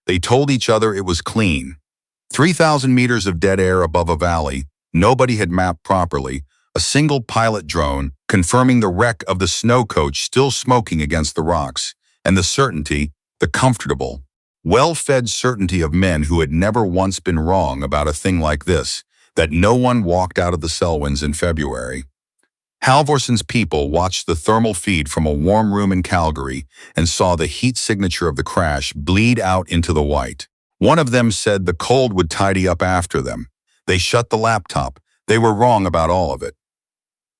They told each other it was clean. 3,000 meters of dead air above a valley, nobody had mapped properly, a single pilot drone confirming the wreck of the snow coach still smoking against the rocks, and the certainty, the comfortable, well-fed certainty of men who had never once been wrong about a thing like this, that no one walked out of the Selwyns in February. Halvorson's people watched the thermal feed from a warm room in Calgary and saw the heat signature of the crash bleed out into the white. One of them said the cold would tidy up after them. They shut the laptop. They were wrong about all of it.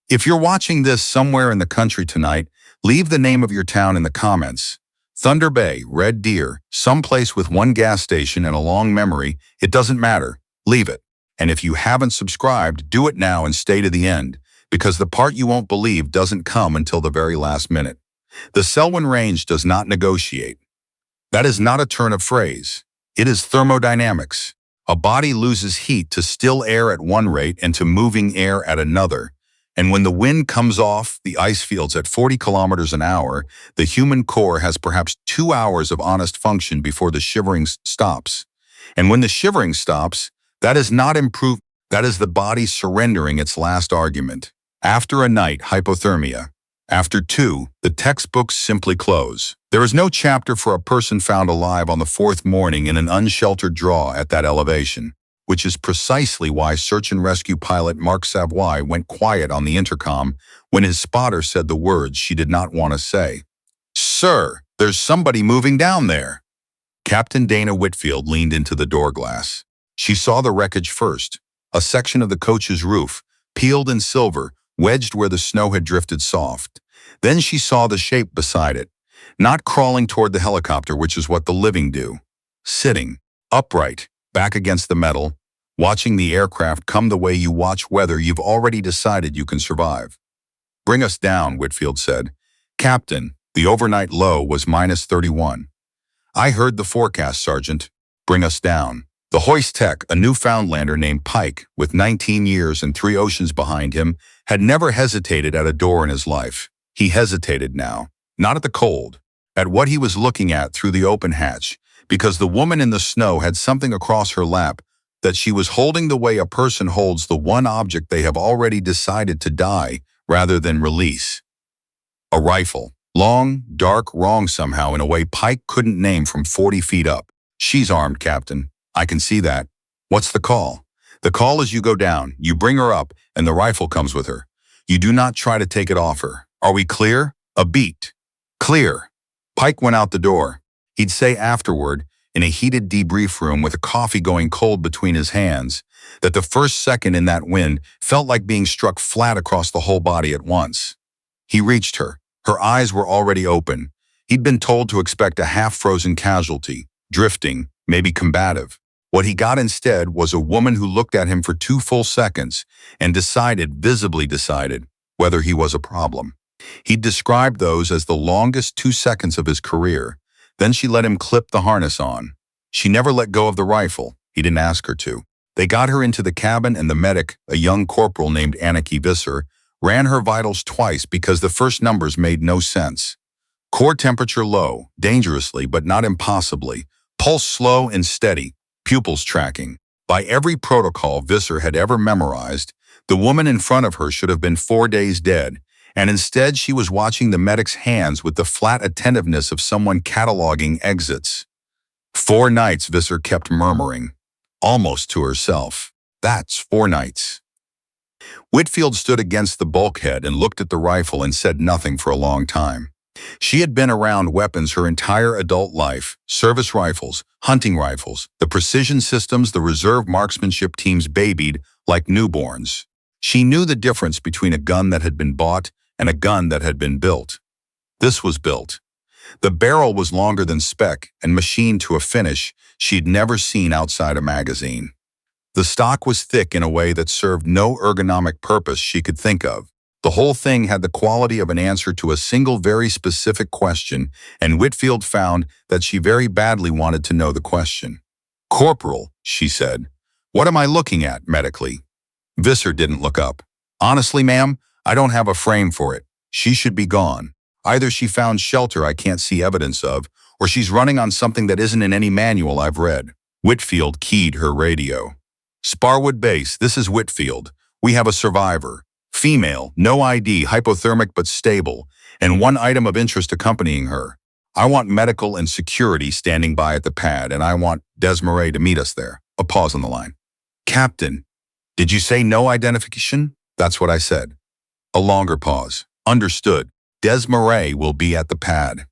If you're watching this somewhere in the country tonight, leave the name of your town in the comments. Thunder Bay, Red Deer, someplace with one gas station and a long memory, it doesn't matter. Leave it. And if you haven't subscribed, do it now and stay to the end, because the part you won't believe doesn't come until the very last minute. The Selwyn Range does not negotiate. That is not a turn of phrase. It is thermodynamics. A body loses heat to still air at one rate and to moving air at another. And when the wind comes off the ice fields at 40 kilometers an hour, the human core has perhaps 2 hours of honest function before the shivering stops. And when the shivering stops, that is not improved. That is the body surrendering its last argument. After a night, hypothermia. After 2, the textbooks simply close. There is no chapter for a person found alive on the 4th morning in an unsheltered draw at that elevation, which is precisely why search and rescue pilot Mark Savoy went quiet on the intercom when his spotter said the words she did not want to say. "Sir, there's somebody moving down there." Captain Dana Whitfield leaned into the door glass. She saw the wreckage first, a section of the coach's roof, peeled in silver, wedged where the snow had drifted soft. Then she saw the shape beside it, not crawling toward the helicopter, which is what the living do. Sitting, upright, back against the metal, watching the aircraft come the way you watch weather you've already decided you can survive. "Bring us down," Whitfield said. "Captain, the overnight low was -31. "I heard the forecast, Sergeant. Bring us down." The hoist tech, a Newfoundlander named Pike, with 19 years and 3 oceans behind him, had never hesitated at a door in his life. He hesitated now, not at the cold, at what he was looking at through the open hatch, because the woman in the snow had something across her lap that she was holding the way a person holds the one object they have already decided to die rather than release. A rifle. Long, dark, wrong somehow in a way Pike couldn't name from 40 feet up. "She's armed, Captain. I can see that." "What's the call?" "The call is you go down, you bring her up, and the rifle comes with her. You do not try to take it off her. Are we clear?" A beat. "Clear." Pike went out the door. He'd say afterward, in a heated debrief room with a coffee going cold between his hands, that the first second in that wind felt like being struck flat across the whole body at once. He reached her. Her eyes were already open. He'd been told to expect a half-frozen casualty, drifting, maybe combative. What he got instead was a woman who looked at him for 2 full seconds and decided, visibly decided, whether he was a problem. He'd described those as the longest 2 seconds of his career. Then she let him clip the harness on. She never let go of the rifle. He didn't ask her to. They got her into the cabin, and the medic, a young corporal named Anneke Visser, ran her vitals twice because the first numbers made no sense. Core temperature low, dangerously but not impossibly. Pulse slow and steady, pupils tracking. By every protocol Visser had ever memorized, the woman in front of her should have been 4 days dead, and instead she was watching the medic's hands with the flat attentiveness of someone cataloging exits. 4 nights, Visser kept murmuring, almost to herself. That's 4 nights. Whitfield stood against the bulkhead and looked at the rifle and said nothing for a long time. She had been around weapons her entire adult life, service rifles, hunting rifles, the precision systems the reserve marksmanship teams babied like newborns. She knew the difference between a gun that had been bought and a gun that had been built. This was built. The barrel was longer than spec and machined to a finish she'd never seen outside a magazine. The stock was thick in a way that served no ergonomic purpose she could think of. The whole thing had the quality of an answer to a single very specific question, and Whitfield found that she very badly wanted to know the question. "Corporal," she said, "what am I looking at medically?" Visser didn't look up. "Honestly, ma'am, I don't have a frame for it. She should be gone. Either she found shelter I can't see evidence of, or she's running on something that isn't in any manual I've read. Whitfield keyed her radio. Sparwood Base, this is Whitfield. We have a survivor. Female, no ID, hypothermic but stable, and one item of interest accompanying her. I want medical and security standing by at the pad, and I want Desmarais to meet us there. A pause on the line. Captain, did you say no identification? That's what I said. A longer pause. Understood. Desmarais will be at the pad.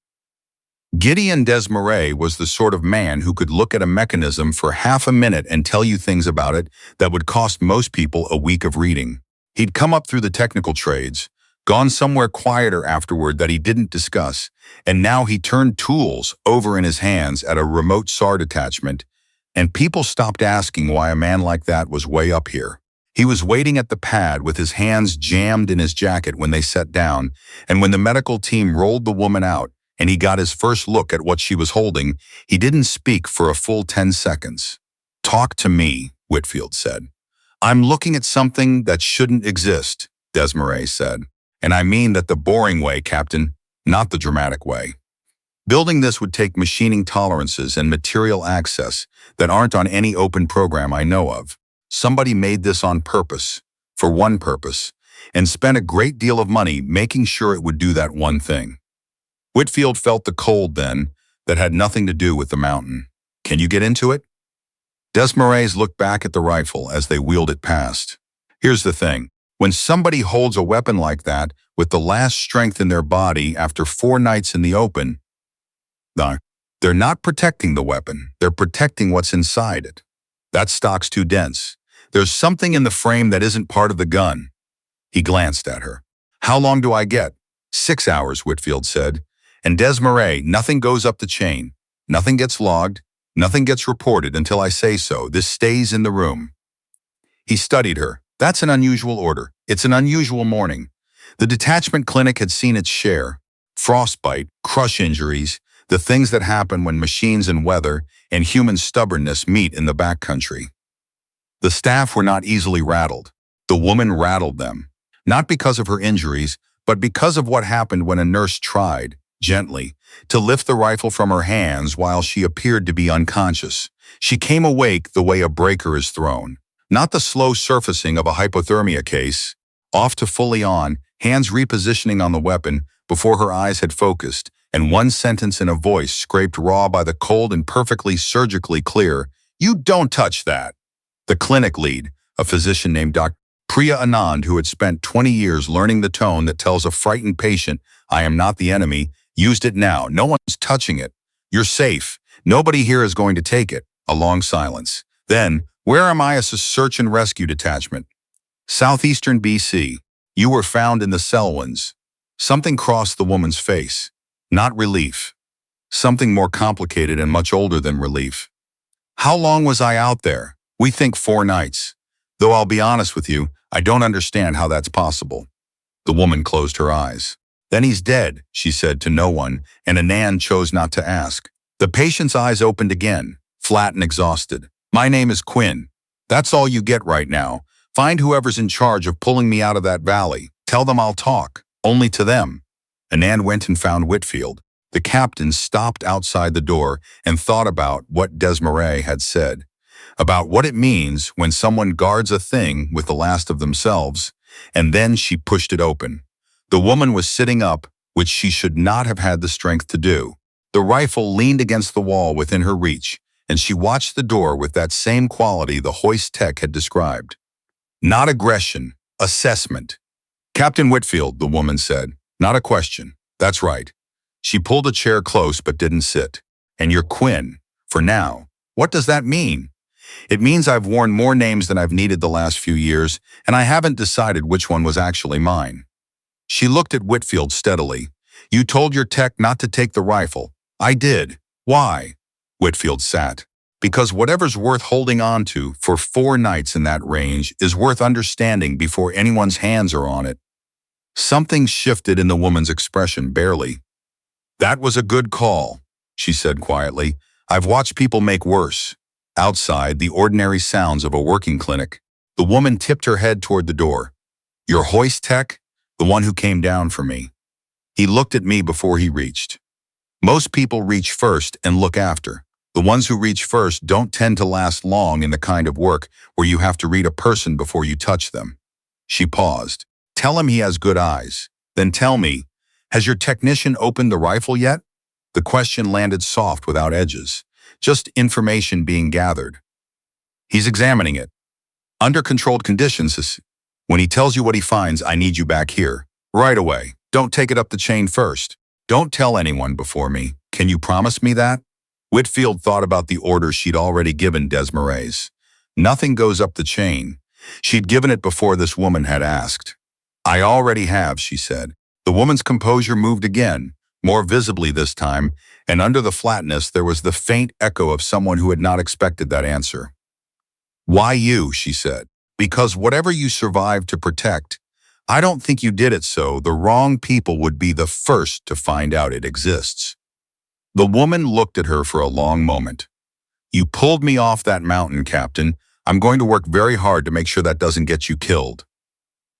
Gideon Desmarais was the sort of man who could look at a mechanism for half a minute and tell you things about it that would cost most people a week of reading. He'd come up through the technical trades, gone somewhere quieter afterward that he didn't discuss, and now he turned tools over in his hands at a remote SAR detachment, and people stopped asking why a man like that was way up here. He was waiting at the pad with his hands jammed in his jacket when they sat down, and when the medical team rolled the woman out and he got his first look at what she was holding, he didn't speak for a full 10 seconds. Talk to me, Whitfield said. I'm looking at something that shouldn't exist, Desmarais said. And I mean that the boring way, Captain, not the dramatic way. Building this would take machining tolerances and material access that aren't on any open program I know of. Somebody made this on purpose, for one purpose, and spent a great deal of money making sure it would do that one thing. Whitfield felt the cold then that had nothing to do with the mountain. Can you get into it? Desmarais looked back at the rifle as they wheeled it past. Here's the thing. When somebody holds a weapon like that with the last strength in their body after 4 nights in the open, they're not protecting the weapon. They're protecting what's inside it. That stock's too dense. There's something in the frame that isn't part of the gun. He glanced at her. How long do I get? 6 hours, Whitfield said. And Desmarais, nothing goes up the chain. Nothing gets logged. Nothing gets reported until I say so. This stays in the room. He studied her. That's an unusual order. It's an unusual morning. The detachment clinic had seen its share. Frostbite, crush injuries, the things that happen when machines and weather and human stubbornness meet in the backcountry. The staff were not easily rattled. The woman rattled them. Not because of her injuries, but because of what happened when a nurse tried, gently, to lift the rifle from her hands while she appeared to be unconscious. She came awake the way a breaker is thrown. Not the slow surfacing of a hypothermia case, off to fully on, hands repositioning on the weapon before her eyes had focused, and one sentence in a voice scraped raw by the cold and perfectly surgically clear, "You don't touch that." The clinic lead, a physician named Dr. Priya Anand, who had spent 20 years learning the tone that tells a frightened patient, "I am not the enemy," used it now. "No one's touching it. You're safe. Nobody here is going to take it." A long silence. Then, "Where am I as a search and rescue detachment?" "Southeastern BC. You were found in the Selwyns." Something crossed the woman's face. Not relief. Something more complicated and much older than relief. "How long was I out there?" "We think 4 nights. Though I'll be honest with you, I don't understand how that's possible." The woman closed her eyes. "Then he's dead," she said to no one, and Anand chose not to ask. The patient's eyes opened again, flat and exhausted. "My name is Quinn. That's all you get right now. Find whoever's in charge of pulling me out of that valley. Tell them I'll talk. Only to them." Anand went and found Whitfield. The captain stopped outside the door and thought about what Desmarais had said, about what it means when someone guards a thing with the last of themselves, and then she pushed it open. The woman was sitting up, which she should not have had the strength to do. The rifle leaned against the wall within her reach, and she watched the door with that same quality the hoist tech had described. Not aggression, assessment. "Captain Whitfield," the woman said. "Not a question. That's right." She pulled a chair close but didn't sit. "And you're Quinn, for now. What does that mean?" "It means I've worn more names than I've needed the last few years, and I haven't decided which one was actually mine." She looked at Whitfield steadily. "You told your tech not to take the rifle." "I did." "Why?" Whitfield sat. "Because whatever's worth holding on to for 4 nights in that range is worth understanding before anyone's hands are on it." Something shifted in the woman's expression, barely. "That was a good call," she said quietly. "I've watched people make worse." Outside, the ordinary sounds of a working clinic. The woman tipped her head toward the door. "Your hoist tech?" "The one who came down for me." He looked at me before he reached. Most people reach first and look after. The ones who reach first don't tend to last long in the kind of work where you have to read a person before you touch them. She paused. Tell him he has good eyes. Then tell me, has your technician opened the rifle yet? The question landed soft without edges, just information being gathered. He's examining it. Under controlled conditions, when he tells you what he finds, I need you back here. Right away. Don't take it up the chain first. Don't tell anyone before me. Can you promise me that? Whitfield thought about the order she'd already given Desmarais. Nothing goes up the chain. She'd given it before this woman had asked. I already have, she said. The woman's composure moved again, more visibly this time, and under the flatness there was the faint echo of someone who had not expected that answer. Why you, she said. Because whatever you survived to protect, I don't think you did it so the wrong people would be the first to find out it exists. The woman looked at her for a long moment. You pulled me off that mountain, Captain. I'm going to work very hard to make sure that doesn't get you killed.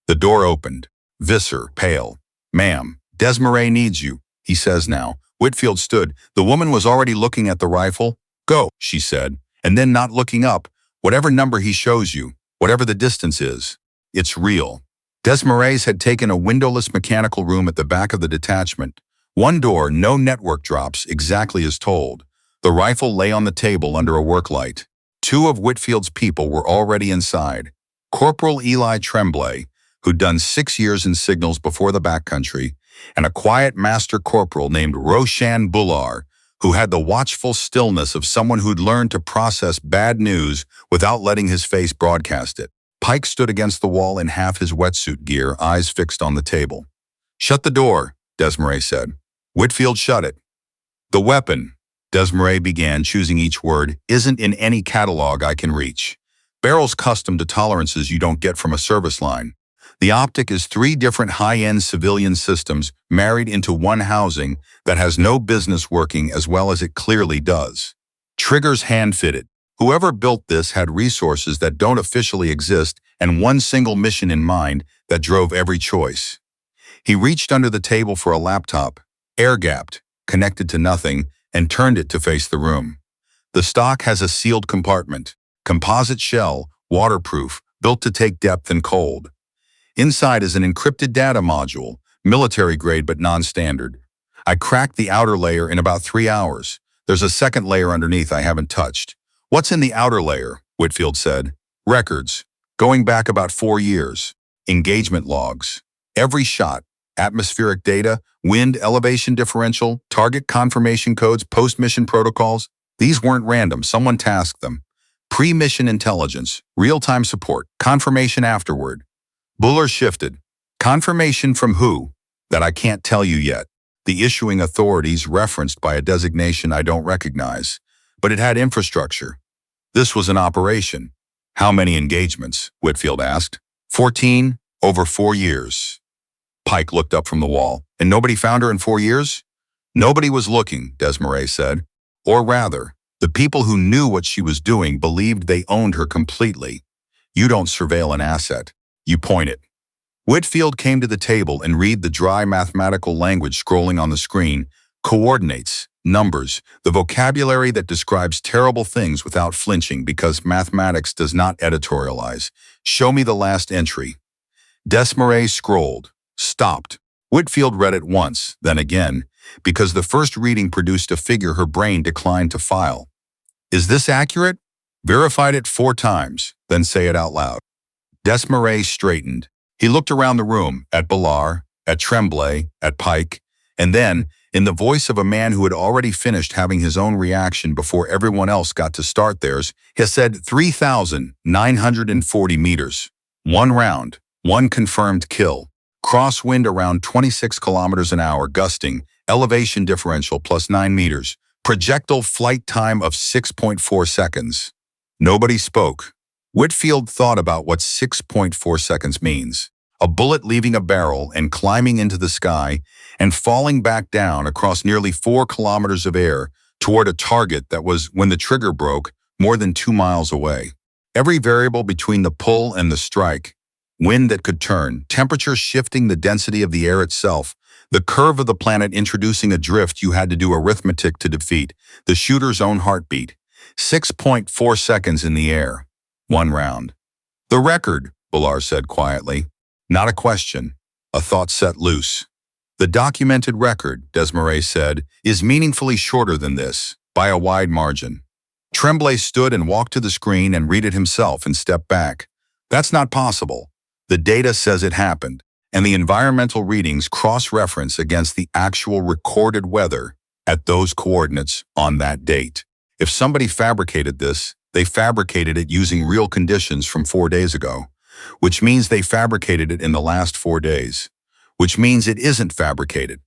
The door opened. Visser, pale. Ma'am, Desmarais needs you, he says now. Whitfield stood. The woman was already looking at the rifle. Go, she said, and then not looking up. Whatever number he shows you, whatever the distance is, it's real. Desmarais had taken a windowless mechanical room at the back of the detachment. One door, no network drops, exactly as told. The rifle lay on the table under a work light. Two of Whitfield's people were already inside. Corporal Eli Tremblay, who'd done 6 years in signals before the backcountry, and a quiet master corporal named Roshan Bular, who had the watchful stillness of someone who'd learned to process bad news without letting his face broadcast it. Pike stood against the wall in half his wetsuit gear, eyes fixed on the table. Shut the door, Desmarais said. Whitfield shut it. The weapon, Desmarais began, choosing each word, isn't in any catalog I can reach. Barrel's custom to tolerances you don't get from a service line. The optic is 3 different high-end civilian systems married into one housing that has no business working as well as it clearly does. Triggers hand-fitted. Whoever built this had resources that don't officially exist and one single mission in mind that drove every choice. He reached under the table for a laptop, air-gapped, connected to nothing, and turned it to face the room. The stock has a sealed compartment, composite shell, waterproof, built to take depth and cold. Inside is an encrypted data module, military grade but non-standard. I cracked the outer layer in about 3 hours. There's a second layer underneath I haven't touched. What's in the outer layer? Whitfield said. Records, going back about 4 years. Engagement logs. Every shot, atmospheric data, wind elevation differential, target confirmation codes, post-mission protocols. These weren't random, someone tasked them. Pre-mission intelligence, real-time support, confirmation afterward. Buller shifted. Confirmation from who? That I can't tell you yet. The issuing authorities referenced by a designation I don't recognize. But it had infrastructure. This was an operation. How many engagements? Whitfield asked. 14, over 4 years. Pike looked up from the wall. And nobody found her in 4 years? Nobody was looking, Desmarais said. Or rather, the people who knew what she was doing believed they owned her completely. You don't surveil an asset. You point it. Whitfield came to the table and read the dry mathematical language scrolling on the screen. Coordinates, numbers, the vocabulary that describes terrible things without flinching because mathematics does not editorialize. Show me the last entry. Desmarais scrolled, stopped. Whitfield read it once, then again, because the first reading produced a figure her brain declined to file. Is this accurate? Verified it 4 times, then say it out loud. Desmarais straightened. He looked around the room, at Bular, at Tremblay, at Pike, and then, in the voice of a man who had already finished having his own reaction before everyone else got to start theirs, he said 3,940 meters. 1 round, 1 confirmed kill. Crosswind around 26 kilometers an hour gusting, elevation differential plus 9 meters. Projectile flight time of 6.4 seconds. Nobody spoke. Whitfield thought about what 6.4 seconds means. A bullet leaving a barrel and climbing into the sky and falling back down across nearly 4 kilometers of air toward a target that was, when the trigger broke, more than 2 miles away. Every variable between the pull and the strike, wind that could turn, temperature shifting the density of the air itself, The curve of the planet introducing a drift you had to do arithmetic to defeat, the shooter's own heartbeat. 6.4 seconds in the air. One round. The record, Bilar said quietly. Not a question. A thought set loose. The documented record, Desmarais said, is meaningfully shorter than this, by a wide margin. Tremblay stood and walked to the screen and read it himself and stepped back. That's not possible. The data says it happened, and the environmental readings cross-reference against the actual recorded weather at those coordinates on that date. If somebody fabricated this, they fabricated it using real conditions from 4 days ago, which means they fabricated it in the last 4 days, which means it isn't fabricated.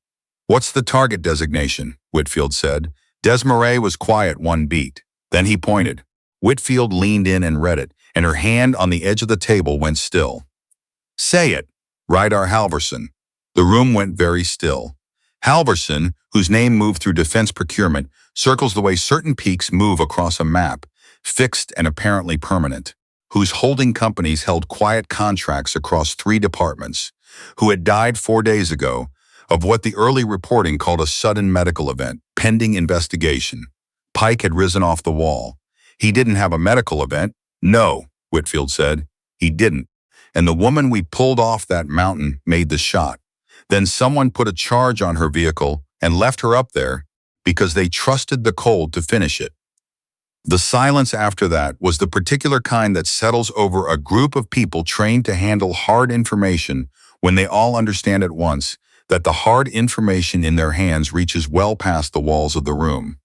What's the target designation? Whitfield said. Desmarais was quiet one beat. Then he pointed. Whitfield leaned in and read it, and her hand on the edge of the table went still. Say it, Reidar Halvorsen. The room went very still. Halvorsen, whose name moved through defense procurement, circles the way certain peaks move across a map, fixed and apparently permanent, whose holding companies held quiet contracts across 3 departments, who had died 4 days ago of what the early reporting called a sudden medical event, pending investigation. Pike had risen off the wall. He didn't have a medical event. No, Whitfield said. He didn't. And the woman we pulled off that mountain made the shot. Then someone put a charge on her vehicle and left her up there because they trusted the cold to finish it. The silence after that was the particular kind that settles over a group of people trained to handle hard information when they all understand at once that the hard information in their hands reaches well past the walls of the room.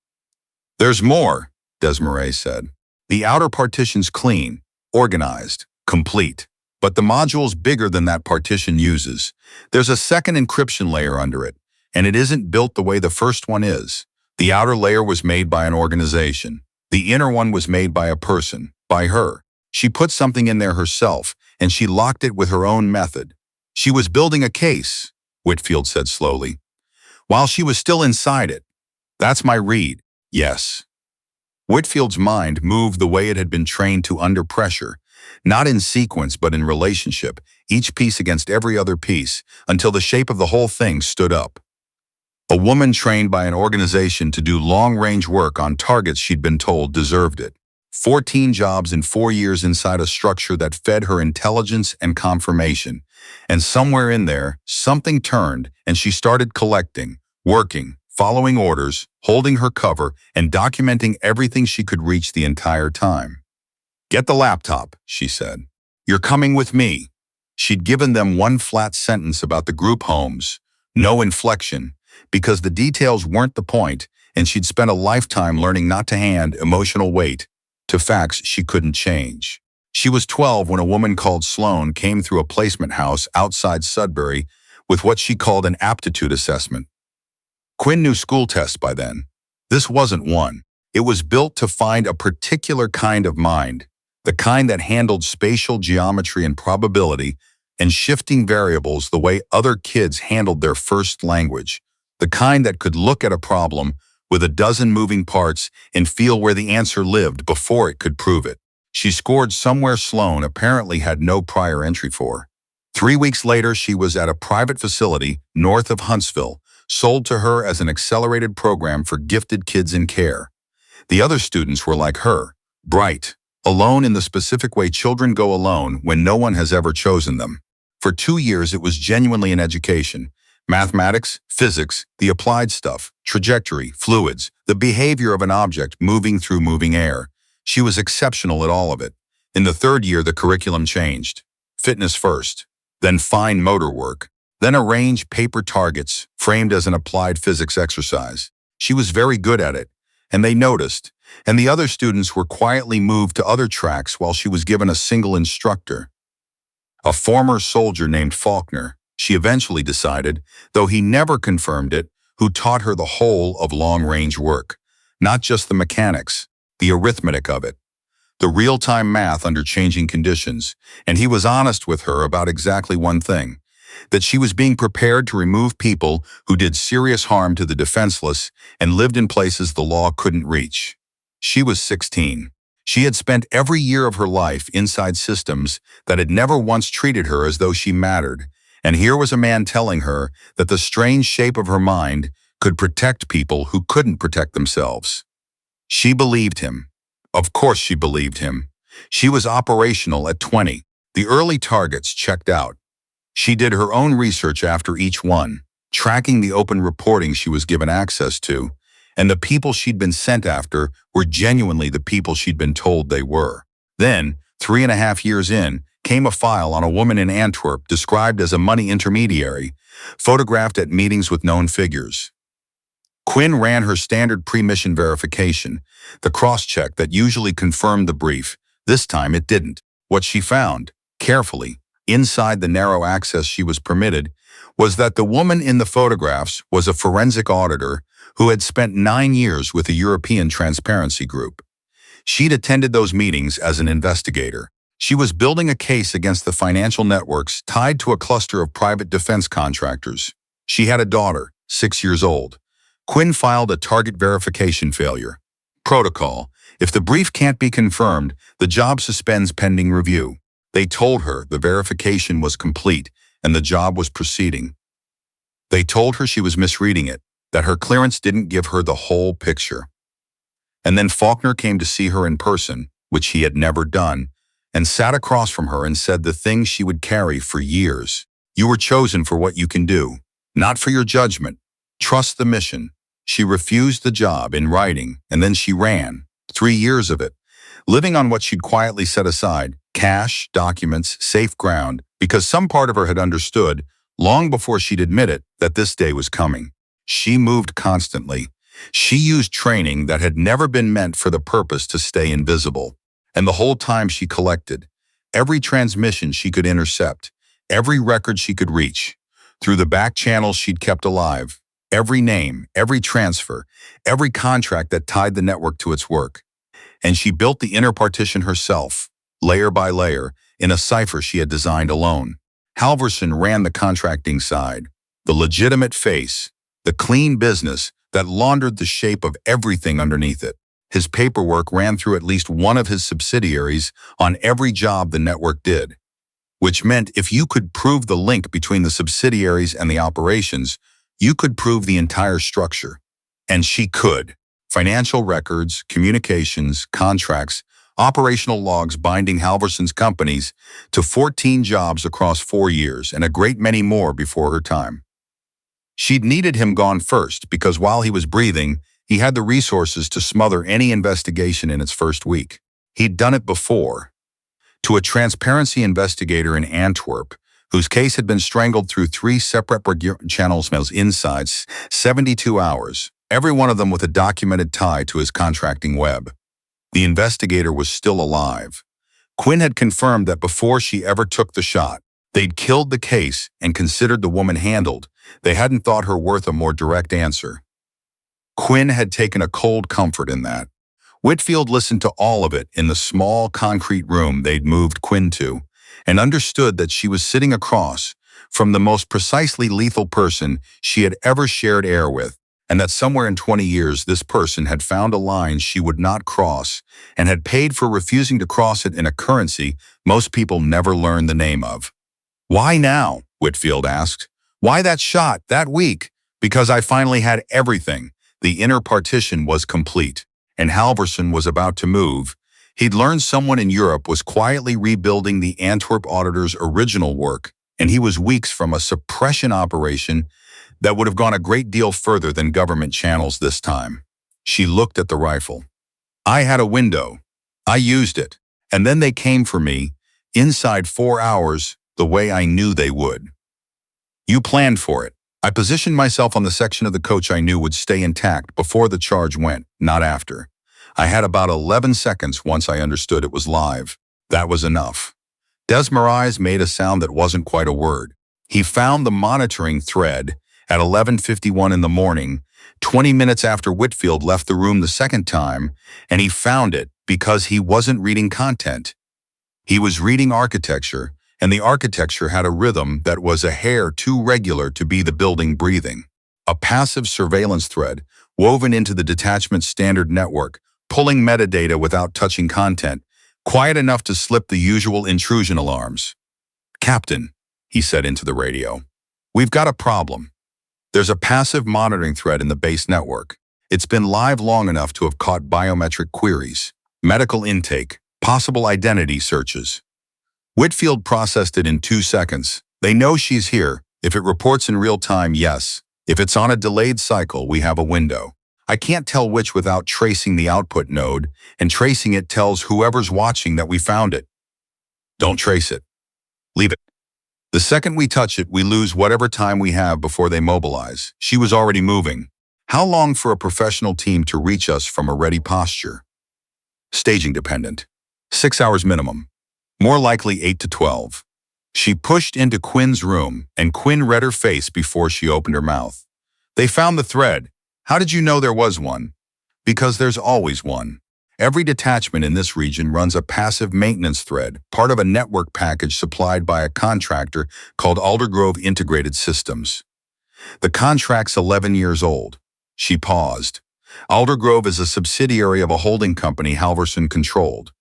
There's more, Desmarais said. The outer partition's clean, organized, complete. But the module's bigger than that partition uses. There's a second encryption layer under it, and it isn't built the way the first one is. The outer layer was made by an organization. The inner one was made by a person, by her. She put something in there herself, and she locked it with her own method. She was building a case, Whitfield said slowly, while she was still inside it. That's my read, yes. Whitfield's mind moved the way it had been trained to under pressure, not in sequence but in relationship, each piece against every other piece, until the shape of the whole thing stood up. A woman trained by an organization to do long-range work on targets she'd been told deserved it. 14 jobs in 4 years inside a structure that fed her intelligence and confirmation. And somewhere in there, something turned and she started collecting, working, following orders, holding her cover, and documenting everything she could reach the entire time. Get the laptop, she said. You're coming with me. She'd given them one flat sentence about the group homes, no inflection, because the details weren't the point, and she'd spent a lifetime learning not to hand emotional weight to facts she couldn't change. She was 12 when a woman called Sloan came through a placement house outside Sudbury with what she called an aptitude assessment. Quinn knew school tests by then. This wasn't one. It was built to find a particular kind of mind, the kind that handled spatial geometry and probability and shifting variables the way other kids handled their first language, the kind that could look at a problem with a dozen moving parts and feel where the answer lived before it could prove it. She scored somewhere Sloan apparently had no prior entry for. 3 weeks later, she was at a private facility north of Huntsville, sold to her as an accelerated program for gifted kids in care. The other students were like her, bright, alone in the specific way children go alone when no one has ever chosen them. For 2 years, it was genuinely an education. Mathematics, physics, the applied stuff, trajectory, fluids, the behavior of an object moving through moving air. She was exceptional at all of it. In the 3rd year, the curriculum changed. Fitness first, then fine motor work, then arrange paper targets framed as an applied physics exercise. She was very good at it, and they noticed, and the other students were quietly moved to other tracks while she was given a single instructor. A former soldier named Faulkner, she eventually decided, though he never confirmed it, who taught her the whole of long-range work, not just the mechanics, the arithmetic of it, the real-time math under changing conditions, and he was honest with her about exactly one thing, that she was being prepared to remove people who did serious harm to the defenseless and lived in places the law couldn't reach. She was 16. She had spent every year of her life inside systems that had never once treated her as though she mattered, And here was a man telling her that the strange shape of her mind could protect people who couldn't protect themselves. She believed him. Of course she believed him. She was operational at 20. The early targets checked out. She did her own research after each one, tracking the open reporting she was given access to, and the people she'd been sent after were genuinely the people she'd been told they were. Then, 3.5 years in, came a file on a woman in Antwerp described as a money intermediary, photographed at meetings with known figures. Quinn ran her standard pre-mission verification, the cross-check that usually confirmed the brief. This time it didn't. What she found, carefully, inside the narrow access she was permitted, was that the woman in the photographs was a forensic auditor who had spent 9 years with a European transparency group. She'd attended those meetings as an investigator. She was building a case against the financial networks tied to a cluster of private defense contractors. She had a daughter, 6 years old. Quinn filed a target verification failure. Protocol: if the brief can't be confirmed, the job suspends pending review. They told her the verification was complete and the job was proceeding. They told her she was misreading it, that her clearance didn't give her the whole picture. And then Faulkner came to see her in person, which he had never done, and sat across from her and said the things she would carry for years. You were chosen for what you can do, not for your judgment. Trust the mission. She refused the job in writing, and then she ran, 3 years of it, living on what she'd quietly set aside, cash, documents, safe ground, because some part of her had understood, long before she'd admit it, that this day was coming. She moved constantly. She used training that had never been meant for the purpose to stay invisible. And the whole time she collected, every transmission she could intercept, every record she could reach, through the back channels she'd kept alive, every name, every transfer, every contract that tied the network to its work. And she built the inner partition herself, layer by layer, in a cipher she had designed alone. Halverson ran the contracting side, the legitimate face, the clean business that laundered the shape of everything underneath it. His paperwork ran through at least one of his subsidiaries on every job the network did, which meant if you could prove the link between the subsidiaries and the operations, you could prove the entire structure. And she could. Financial records, communications, contracts, operational logs binding Halverson's companies to 14 jobs across 4 years and a great many more before her time. She'd needed him gone first because while he was breathing, he had the resources to smother any investigation in its first week. He'd done it before. To a transparency investigator in Antwerp, whose case had been strangled through 3 separate channels inside 72 hours, every one of them with a documented tie to his contracting web. The investigator was still alive. Quinn had confirmed that before she ever took the shot, they'd killed the case and considered the woman handled. They hadn't thought her worth a more direct answer. Quinn had taken a cold comfort in that. Whitfield listened to all of it in the small concrete room they'd moved Quinn to, and understood that she was sitting across from the most precisely lethal person she had ever shared air with, and that somewhere in 20 years this person had found a line she would not cross and had paid for refusing to cross it in a currency most people never learn the name of. "Why now?" Whitfield asked. "Why that shot, that week?" "Because I finally had everything." The inner partition was complete, and Halverson was about to move. He'd learned someone in Europe was quietly rebuilding the Antwerp auditor's original work, and he was weeks from a suppression operation that would have gone a great deal further than government channels this time. She looked at the rifle. "I had a window. I used it. And then they came for me, inside 4 hours, the way I knew they would." "You planned for it." "I positioned myself on the section of the coach I knew would stay intact before the charge went, not after. I had about 11 seconds once I understood it was live. That was enough." Desmarais made a sound that wasn't quite a word. He found the monitoring thread at 11:51 in the morning, 20 minutes after Whitfield left the room the second time, and he found it because he wasn't reading content. He was reading architecture, and the architecture had a rhythm that was a hair too regular to be the building breathing. A passive surveillance thread woven into the detachment's standard network, pulling metadata without touching content, quiet enough to slip the usual intrusion alarms. "Captain," he said into the radio. We've got a problem. There's a passive monitoring thread in the base network. It's been live long enough to have caught biometric queries, medical intake, possible identity searches. Whitfield processed it in 2 seconds. They know she's here. If it reports in real time, yes. If it's on a delayed cycle, we have a window. I can't tell which without tracing the output node, and tracing it tells whoever's watching that we found it. Don't trace it. Leave it. The second we touch it, we lose whatever time we have before they mobilize. She was already moving. How long for a professional team to reach us from a ready posture? Staging dependent. 6 hours minimum. More likely 8 to 12. She pushed into Quinn's room, and Quinn read her face before she opened her mouth. They found the thread. How did you know there was one? Because there's always one. Every detachment in this region runs a passive maintenance thread, part of a network package supplied by a contractor called Aldergrove Integrated Systems. The contract's 11 years old. She paused. Aldergrove is a subsidiary of a holding company Halverson controlled.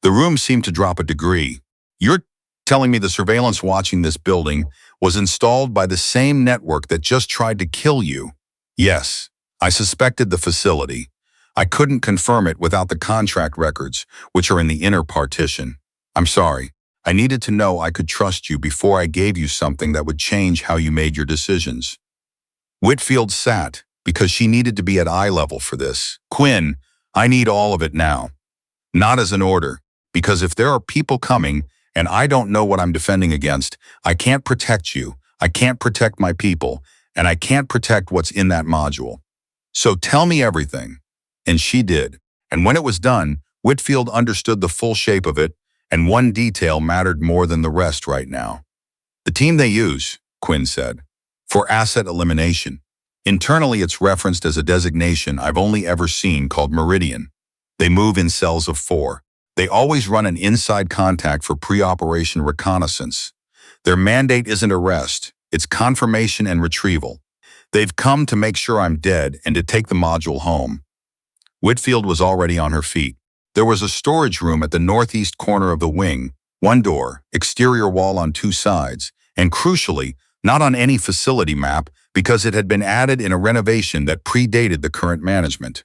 The room seemed to drop a degree. You're telling me the surveillance watching this building was installed by the same network that just tried to kill you? Yes, I suspected the facility. I couldn't confirm it without the contract records, which are in the inner partition. I'm sorry. I needed to know I could trust you before I gave you something that would change how you made your decisions. Whitfield sat, because she needed to be at eye level for this. Quinn, I need all of it now. Not as an order, because if there are people coming and I don't know what I'm defending against, I can't protect you, I can't protect my people, and I can't protect what's in that module. So tell me everything. And she did. And when it was done, Whitfield understood the full shape of it, and one detail mattered more than the rest right now. The team they use, Quinn said, for asset elimination. Internally, it's referenced as a designation I've only ever seen called Meridian. They move in cells of 4. They always run an inside contact for pre-operation reconnaissance. Their mandate isn't arrest, it's confirmation and retrieval. They've come to make sure I'm dead and to take the module home. Whitfield was already on her feet. There was a storage room at the northeast corner of the wing, one door, exterior wall on 2 sides, and crucially, not on any facility map because it had been added in a renovation that predated the current management.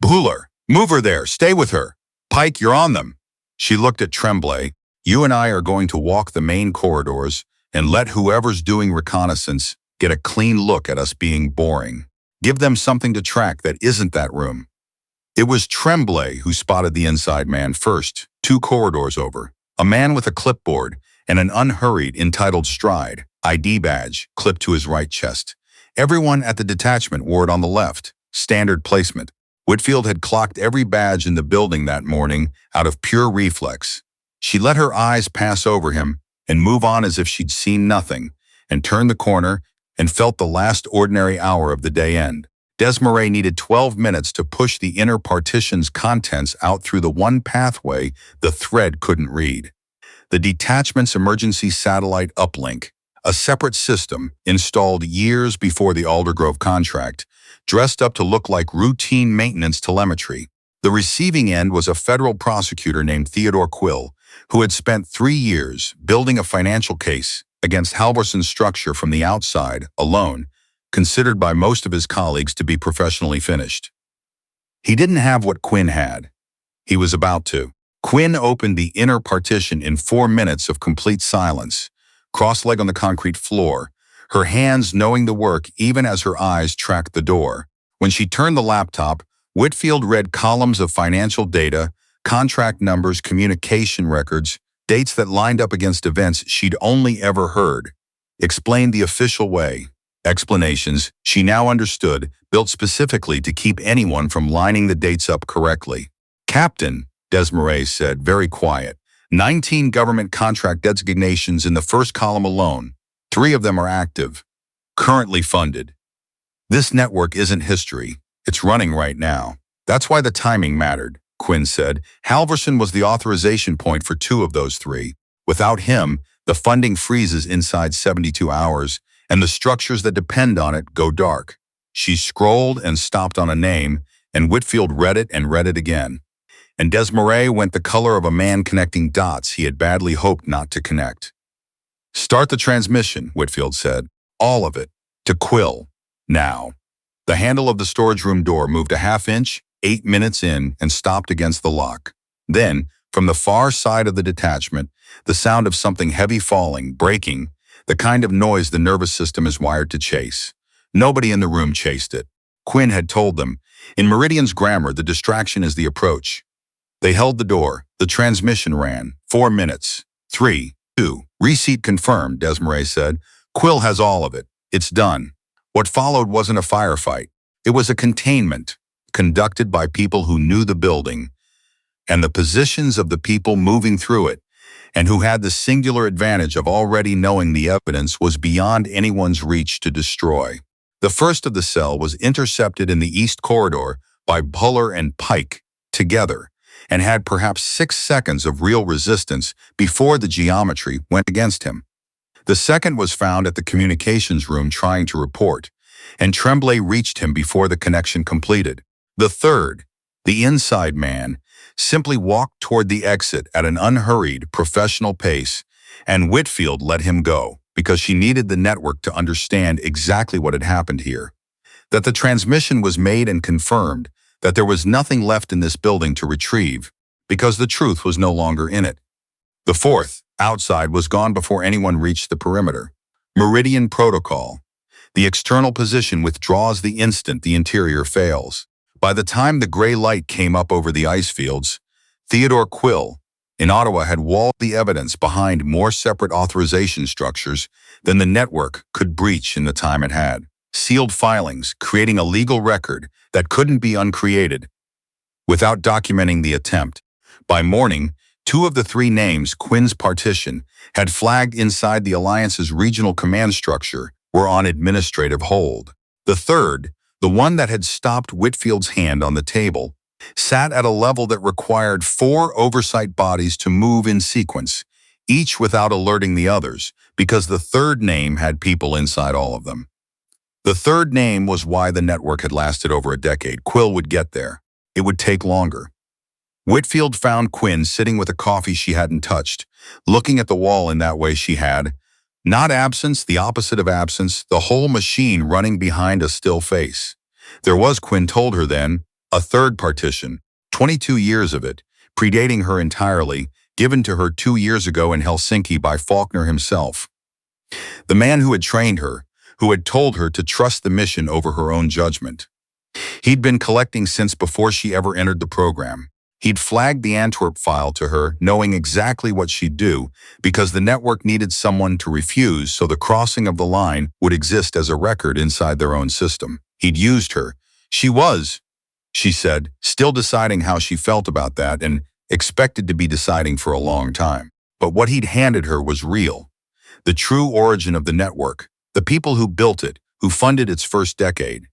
Buhler, move her there, stay with her. Pike, you're on them. She looked at Tremblay. You and I are going to walk the main corridors and let whoever's doing reconnaissance get a clean look at us being boring. Give them something to track that isn't that room. It was Tremblay who spotted the inside man first, 2 corridors over. A man with a clipboard and an unhurried entitled stride, ID badge, clipped to his right chest. Everyone at the detachment wore it on the left, standard placement. Whitfield had clocked every badge in the building that morning out of pure reflex. She let her eyes pass over him and move on as if she'd seen nothing, and turned the corner and felt the last ordinary hour of the day end. Desmarais needed 12 minutes to push the inner partition's contents out through the one pathway the thread couldn't read. The detachment's emergency satellite uplink, a separate system installed years before the Aldergrove contract, dressed up to look like routine maintenance telemetry. The receiving end was a federal prosecutor named Theodore Quill, who had spent 3 years building a financial case against Halverson's structure from the outside, alone, considered by most of his colleagues to be professionally finished. He didn't have what Quinn had. He was about to. Quinn opened the inner partition in 4 minutes of complete silence, cross-legged on the concrete floor, her hands knowing the work even as her eyes tracked the door. When she turned the laptop, Whitfield read columns of financial data, contract numbers, communication records, dates that lined up against events she'd only ever heard. Explained the official way. Explanations, she now understood, built specifically to keep anyone from lining the dates up correctly. Captain, Desmarais said, very quiet. 19 government contract designations in the first column alone. 3 of them are active, currently funded. This network isn't history. It's running right now. That's why the timing mattered, Quinn said. Halverson was the authorization point for 2 of those 3. Without him, the funding freezes inside 72 hours, and the structures that depend on it go dark. She scrolled and stopped on a name, and Whitfield read it and read it again. And Desmarais went the color of a man connecting dots he had badly hoped not to connect. Start the transmission, Whitfield said. All of it. To Quill. Now. The handle of the storage room door moved a half-inch, 8 minutes in, and stopped against the lock. Then, from the far side of the detachment, the sound of something heavy falling, breaking, the kind of noise the nervous system is wired to chase. Nobody in the room chased it. Quinn had told them, in Meridian's grammar, the distraction is the approach. They held the door. The transmission ran. 4 minutes. 3, 2. Receipt confirmed, Desmarais said. Quill has all of it. It's done. What followed wasn't a firefight. It was a containment, conducted by people who knew the building and the positions of the people moving through it, and who had the singular advantage of already knowing the evidence was beyond anyone's reach to destroy. The first of the cell was intercepted in the east corridor by Buller and Pike together, and had perhaps 6 seconds of real resistance before the geometry went against him. The second was found at the communications room trying to report, and Tremblay reached him before the connection completed. The third, the inside man, simply walked toward the exit at an unhurried, professional pace, and Whitfield let him go because she needed the network to understand exactly what had happened here. That the transmission was made and confirmed, that there was nothing left in this building to retrieve, because the truth was no longer in it. The fourth, outside, was gone before anyone reached the perimeter. Meridian protocol. The external position withdraws the instant the interior fails. By the time the gray light came up over the ice fields, Theodore Quill, in Ottawa, had walled the evidence behind more separate authorization structures than the network could breach in the time it had. Sealed filings, creating a legal record that couldn't be uncreated without documenting the attempt. By morning, 2 of the 3 names Quinn's partition had flagged inside the Alliance's regional command structure were on administrative hold. The third, the one that had stopped Whitfield's hand on the table, sat at a level that required 4 oversight bodies to move in sequence, each without alerting the others, because the third name had people inside all of them. The third name was why the network had lasted over a decade. Quill would get there. It would take longer. Whitfield found Quinn sitting with a coffee she hadn't touched, looking at the wall in that way she had. Not absence, the opposite of absence, the whole machine running behind a still face. There was, Quinn told her then, a third partition, 22 years of it, predating her entirely, given to her 2 years ago in Helsinki by Faulkner himself. The man who had trained her, who had told her to trust the mission over her own judgment. He'd been collecting since before she ever entered the program. He'd flagged the Antwerp file to her, knowing exactly what she'd do, because the network needed someone to refuse so the crossing of the line would exist as a record inside their own system. He'd used her. She was, she said, still deciding how she felt about that and expected to be deciding for a long time. But what he'd handed her was real. The true origin of the network, the people who built it, who funded its first decade.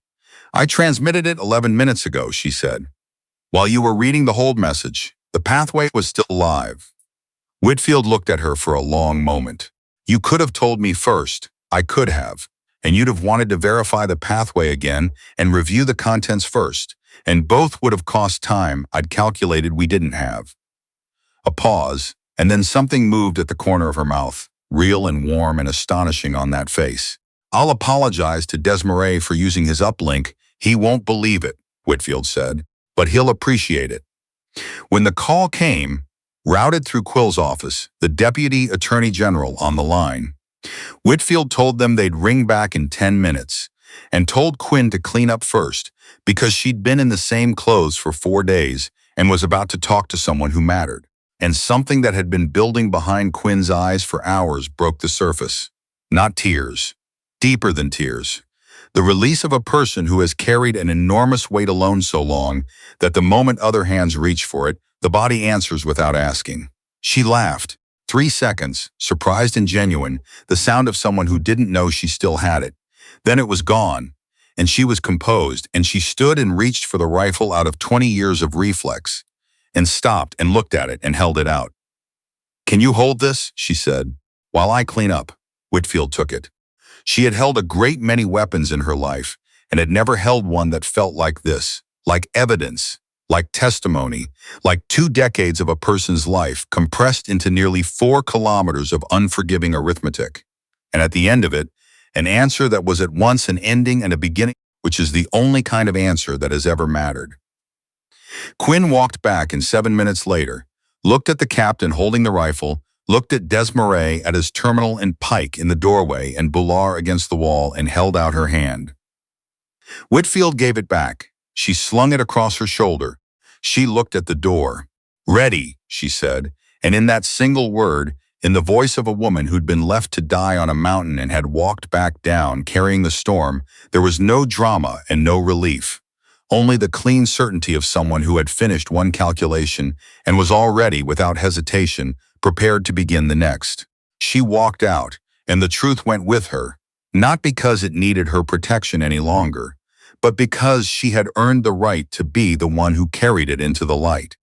I transmitted it 11 minutes ago, she said. While you were reading the hold message, the pathway was still alive. Whitfield looked at her for a long moment. You could have told me first. I could have. And you'd have wanted to verify the pathway again and review the contents first. And both would have cost time I'd calculated we didn't have. A pause, and then something moved at the corner of her mouth, real and warm and astonishing on that face. I'll apologize to Desmarais for using his uplink. He won't believe it, Whitfield said, but he'll appreciate it. When the call came, routed through Quill's office, the Deputy Attorney General on the line, Whitfield told them they'd ring back in 10 minutes and told Quinn to clean up first because she'd been in the same clothes for 4 days and was about to talk to someone who mattered. And something that had been building behind Quinn's eyes for hours broke the surface. Not tears. Deeper than tears. The release of a person who has carried an enormous weight alone so long that the moment other hands reach for it, the body answers without asking. She laughed. 3 seconds, surprised and genuine, the sound of someone who didn't know she still had it. Then it was gone, and she was composed, and she stood and reached for the rifle out of 20 years of reflex, and stopped and looked at it and held it out. Can you hold this? She said. While I clean up. Whitfield took it. She had held a great many weapons in her life, and had never held one that felt like this, like evidence, like testimony, like 2 decades of a person's life compressed into nearly 4 kilometers of unforgiving arithmetic. And at the end of it, an answer that was at once an ending and a beginning, which is the only kind of answer that has ever mattered. Quinn walked back, and 7 minutes later, looked at the captain holding the rifle, looked at Desmarais at his terminal and Pike in the doorway and Boulard against the wall, and held out her hand. Whitfield gave it back. She slung it across her shoulder. She looked at the door. "Ready," she said, and in that single word, in the voice of a woman who'd been left to die on a mountain and had walked back down, carrying the storm, there was no drama and no relief. Only the clean certainty of someone who had finished one calculation and was already, without hesitation, prepared to begin the next. She walked out, and the truth went with her, not because it needed her protection any longer, but because she had earned the right to be the one who carried it into the light.